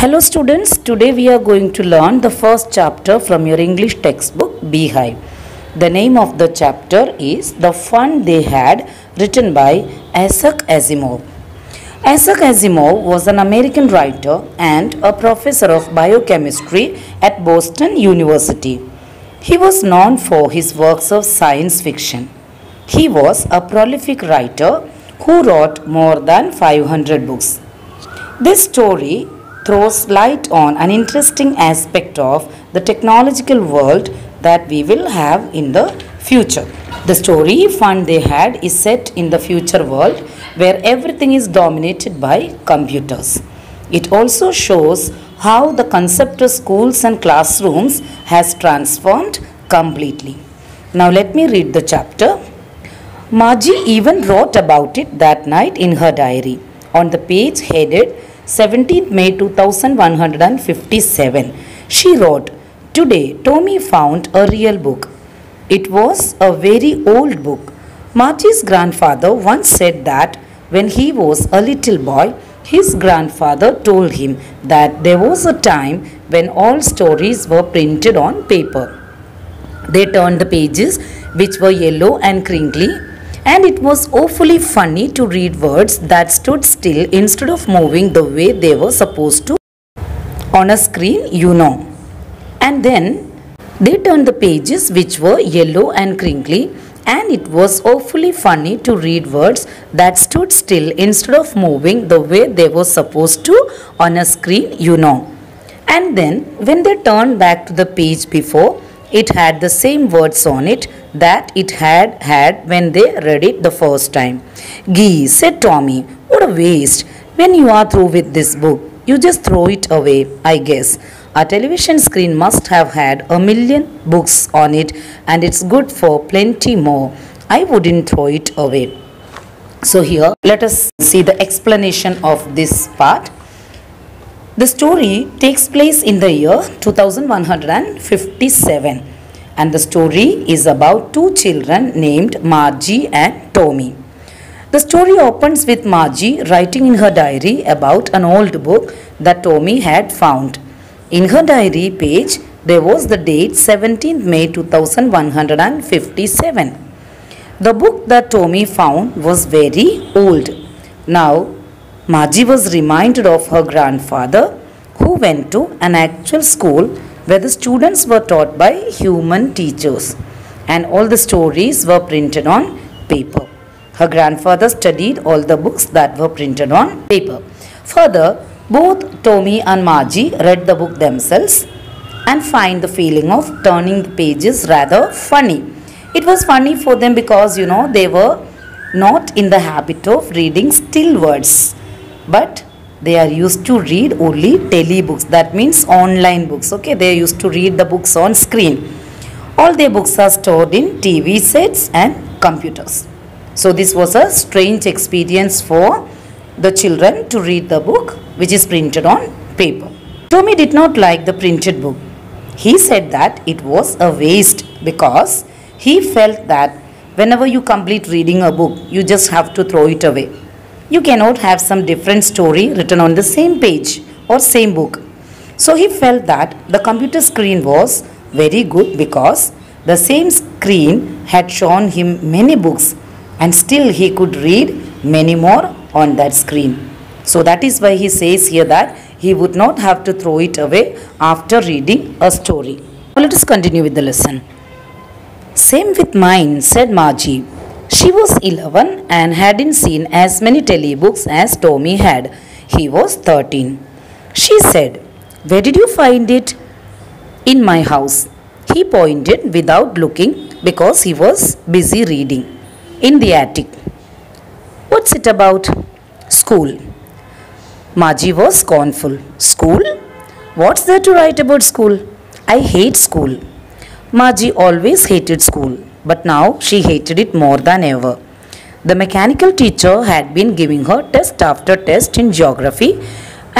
Hello students, today we are going to learn the first chapter from your English textbook Beehive. The name of the chapter is The Fun They Had, written by Isaac Asimov. Isaac Asimov was an American writer and a professor of biochemistry at Boston University. He was known for his works of science fiction. He was a prolific writer who wrote more than 500 books. This story throws light on an interesting aspect of the technological world that we will have in the future. The story Fun They Had is set in the future world where everything is dominated by computers. It also shows how the concept of schools and classrooms has transformed completely. Now let me read the chapter. Margie even wrote about it that night in her diary. On the page headed 17th May 2157, she wrote, "Today Tommy found a real book. It was a very old book. Margie's grandfather once said that when he was a little boy, his grandfather told him that there was a time when all stories were printed on paper. They turned the pages, which were yellow and crinkly, and it was awfully funny to read words that stood still instead of moving the way they were supposed to on a screen, you know. And then they turned the pages which were yellow and crinkly, and it was awfully funny to read words that stood still instead of moving the way they were supposed to on a screen, you know. And then when they turned back to the page before, it had the same words on it that it had when they read it the first time. "Gee," said Tommy, "what a waste. When you are through with this book, you just throw it away, I guess. Our television screen must have had 1,000,000 books on it, and it's good for plenty more. I wouldn't throw it away." So here, let us see the explanation of this part. The story takes place in the year 2157, and the story is about two children named Margie and Tommy. The story opens with Margie writing in her diary about an old book that Tommy had found. In her diary page, there was the date 17th May 2157. The book that Tommy found was very old. Now, Margie was reminded of her grandfather, who went to an actual school where the students were taught by human teachers, and all the stories were printed on paper. Her grandfather studied all the books that were printed on paper. Further, both Tommy and Margie read the book themselves and find the feeling of turning the pages rather funny. It was funny for them because, they were not in the habit of reading still words, but they are used to read only telebooks. That means online books. Okay, they are used to read the books on screen. All their books are stored in TV sets and computers. So this was a strange experience for the children to read the book which is printed on paper. Tommy did not like the printed book. He said that it was a waste because he felt that whenever you complete reading a book, you just have to throw it away. You cannot have some different story written on the same page or same book. So he felt that the computer screen was very good because the same screen had shown him many books, and still he could read many more on that screen. So that is why he says here that he would not have to throw it away after reading a story. Now let us continue with the lesson. "Same with mine," said Margie. She was 11 and hadn't seen as many telebooks as Tommy had. He was 13. She said, "Where did you find it?" "In my house." He pointed without looking because he was busy reading. "In the attic." "What's it about?" "School." Margie was scornful. "School? What's there to write about school? I hate school." Margie always hated school, but now she hated it more than ever. The mechanical teacher had been giving her test after test in geography,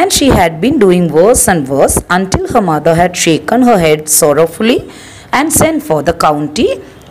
and she had been doing worse and worse until her mother had shaken her head sorrowfully and sent for the county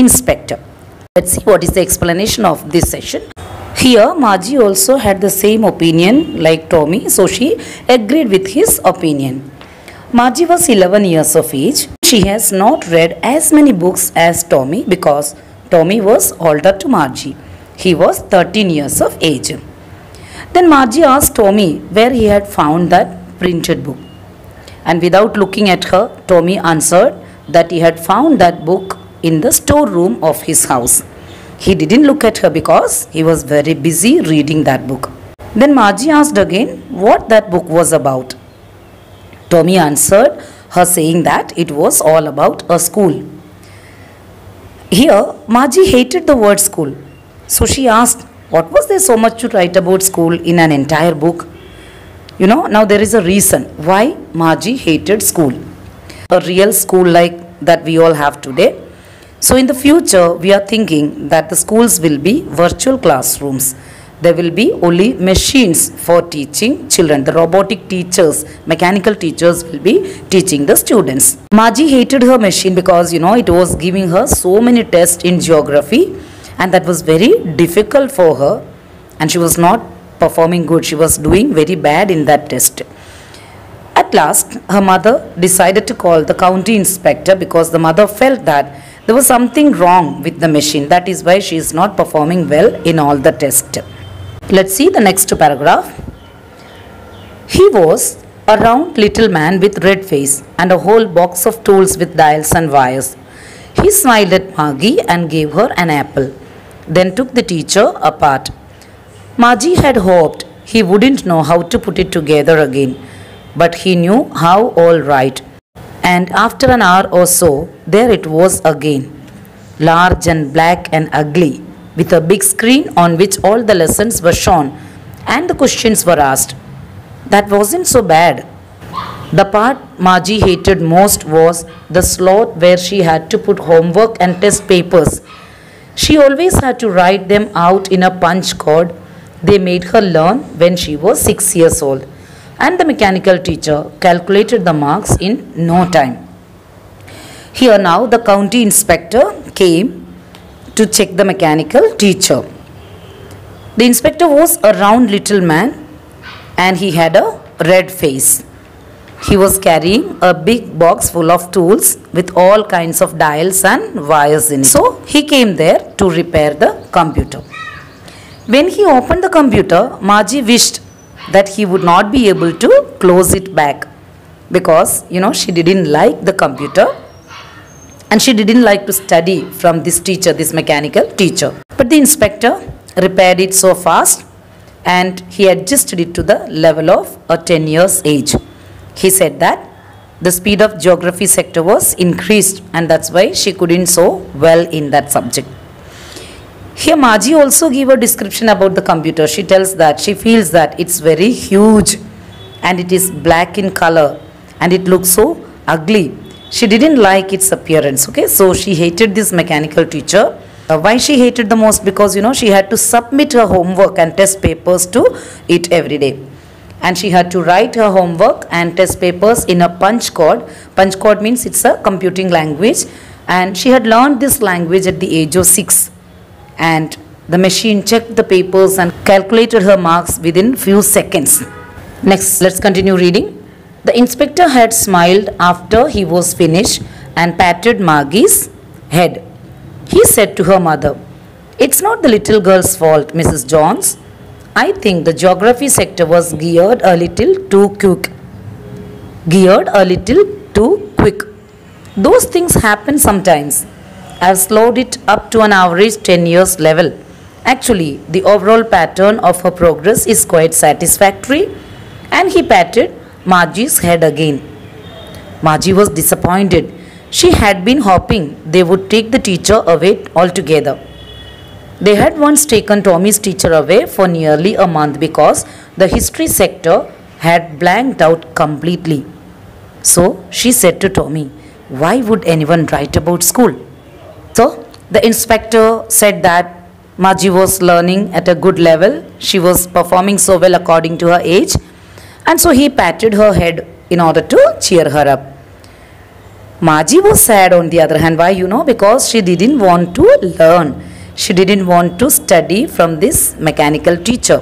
inspector. Let's see what is the explanation of this session. Here, Margie also had the same opinion like Tommy, so she agreed with his opinion. Margie was 11 years of age. She has not read as many books as Tommy because Tommy was older to Margie. He was 13 years of age. Then Margie asked Tommy where he had found that printed book. And without looking at her, Tommy answered that he had found that book in the storeroom of his house. He didn't look at her because he was very busy reading that book. Then Margie asked again what that book was about. Tommy answered her saying that it was all about a school. Here, Margie hated the word school. So she asked, what was there so much to write about school in an entire book? Now there is a reason why Margie hated school. A real school like that we all have today. So in the future, we are thinking that the schools will be virtual classrooms. There will be only machines for teaching children. The robotic teachers, mechanical teachers will be teaching the students. Margie hated her machine because, it was giving her so many tests in geography and that was very difficult for her and she was not performing good. She was doing very bad in that test. At last, her mother decided to call the county inspector because the mother felt that there was something wrong with the machine. That is why she is not performing well in all the tests. Let's see the next paragraph. He was a round little man with red face and a whole box of tools with dials and wires. He smiled at Margie and gave her an apple, then took the teacher apart. Margie had hoped he wouldn't know how to put it together again, but he knew how all right. And after an hour or so, there it was again, large and black and ugly, with a big screen on which all the lessons were shown and the questions were asked. That wasn't so bad. The part Margie hated most was the slot where she had to put homework and test papers. She always had to write them out in a punch card they made her learn when she was 6 years old. And the mechanical teacher calculated the marks in no time. Here now the county inspector came to check the mechanical teacher. The inspector was a round little man and he had a red face. He was carrying a big box full of tools with all kinds of dials and wires in it. So he came there to repair the computer. When he opened the computer, Margie wished that he would not be able to close it back because, she didn't like the computer and she didn't like to study from this teacher, this mechanical teacher. But the inspector repaired it so fast and he adjusted it to the level of a 10 years age. He said that the speed of geography sector was increased and that's why she couldn't so well in that subject. Here Margie also gave a description about the computer. She tells that she feels that it's very huge and it is black in color and it looks so ugly. She didn't like its appearance. Okay, so she hated this mechanical teacher. Why she hated the most? Because she had to submit her homework and test papers to it every day. And she had to write her homework and test papers in a punch code. Punch code means it's a computing language. And she had learned this language at the age of 6. And the machine checked the papers and calculated her marks within few seconds. Next, let's continue reading. The inspector had smiled after he was finished and patted Margie's head. He said to her mother, "It's not the little girl's fault, Mrs. Jones. I think the geography sector was geared a little too quick. Those things happen sometimes. I've slowed it up to an average 10 years level. Actually, the overall pattern of her progress is quite satisfactory." And he patted Margie's head again. Margie was disappointed. She had been hoping they would take the teacher away altogether. They had once taken Tommy's teacher away for nearly a month because the history sector had blanked out completely. So she said to Tommy, "Why would anyone write about school?" So the inspector said that Margie was learning at a good level. She was performing so well according to her age. And so he patted her head in order to cheer her up. Margie was sad on the other hand. Why? Because she didn't want to learn. she didn't want to study from this mechanical teacher,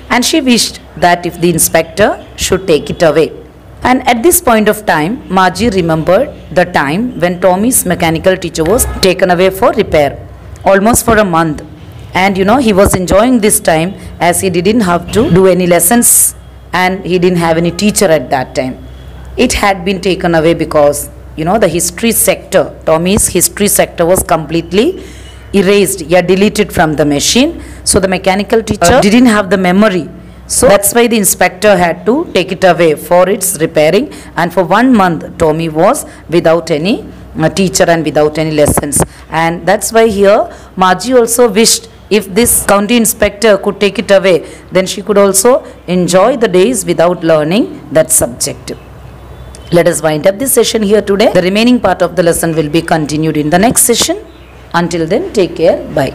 and she wished that if the inspector should take it away. And at this point of time, Margie remembered the time when Tommy's mechanical teacher was taken away for repair, almost for a month. And he was enjoying this time as he didn't have to do any lessons and he didn't have any teacher at that time. It had been taken away because, the history sector, Tommy's history sector was completely erased, deleted from the machine. So the mechanical teacher didn't have the memory. So that's why the inspector had to take it away for its repairing, and for 1 month Tommy was without any teacher and without any lessons. And that's why here Margie also wished if this county inspector could take it away, then she could also enjoy the days without learning that subject. Let us wind up this session here today. The remaining part of the lesson will be continued in the next session. Until then, take care. Bye.